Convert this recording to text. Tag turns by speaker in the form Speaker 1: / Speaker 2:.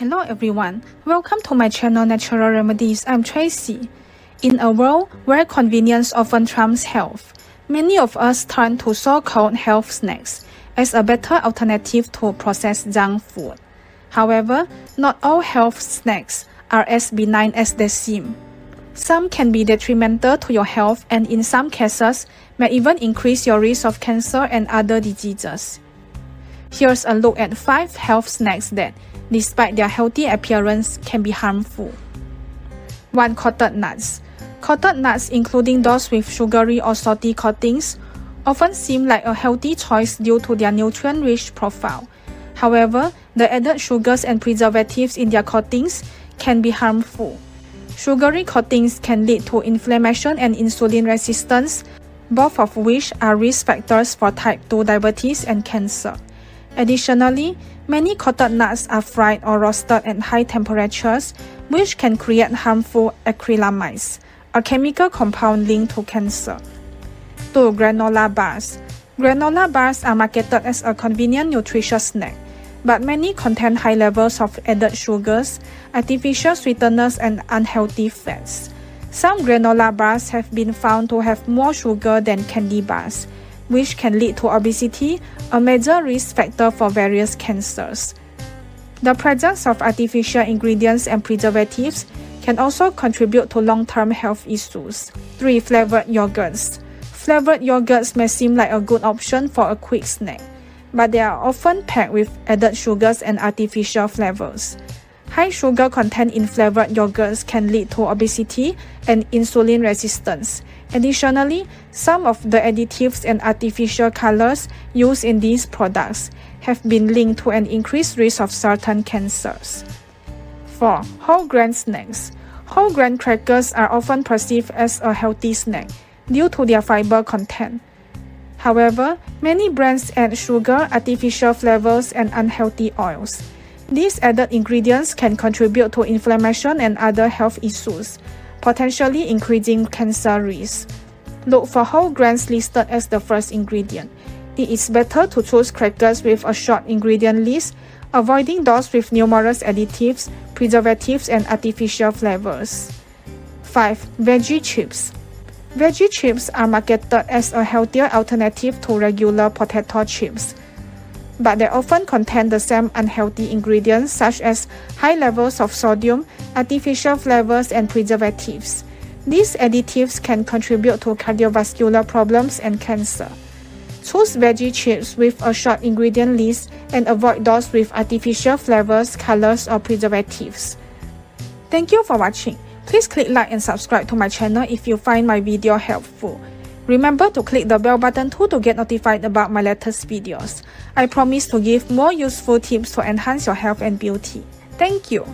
Speaker 1: Hello everyone, welcome to my channel Natural Remedies. I'm Tracy. In a world where convenience often trumps health, many of us turn to so-called health snacks as a better alternative to processed junk food. However, not all health snacks are as benign as they seem. Some can be detrimental to your health and in some cases may even increase your risk of cancer and other diseases. Here's a look at 5 health snacks that, despite their healthy appearance, can be harmful. 1. Coated nuts. Coated nuts, including those with sugary or salty coatings, often seem like a healthy choice due to their nutrient-rich profile. However, the added sugars and preservatives in their coatings can be harmful. Sugary coatings can lead to inflammation and insulin resistance, both of which are risk factors for type 2 diabetes and cancer. Additionally, many coated nuts are fried or roasted at high temperatures, which can create harmful acrylamides, a chemical compound linked to cancer. 2. Granola bars. Granola bars are marketed as a convenient nutritious snack, but many contain high levels of added sugars, artificial sweeteners, and unhealthy fats. Some granola bars have been found to have more sugar than candy bars, which can lead to obesity, a major risk factor for various cancers. The presence of artificial ingredients and preservatives can also contribute to long-term health issues. 3. Flavored yogurts. Flavored yogurts may seem like a good option for a quick snack, but they are often packed with added sugars and artificial flavors. High sugar content in flavored yogurts can lead to obesity and insulin resistance. Additionally, some of the additives and artificial colors used in these products have been linked to an increased risk of certain cancers. 4. Whole grain snacks. Whole grain crackers are often perceived as a healthy snack due to their fiber content. However, many brands add sugar, artificial flavors, and unhealthy oils. These added ingredients can contribute to inflammation and other health issues, potentially increasing cancer risk. Look for whole grains listed as the first ingredient. It is better to choose crackers with a short ingredient list, avoiding those with numerous additives, preservatives, and artificial flavors. 5. Veggie chips. Veggie chips are marketed as a healthier alternative to regular potato chips, but they often contain the same unhealthy ingredients such as high levels of sodium, artificial flavors, and preservatives. These additives can contribute to cardiovascular problems and cancer. Choose veggie chips with a short ingredient list and avoid those with artificial flavors, colors, or preservatives. Thank you for watching. Please click like and subscribe to my channel if you find my video helpful. Remember to click the bell button too to get notified about my latest videos. I promise to give more useful tips to enhance your health and beauty. Thank you.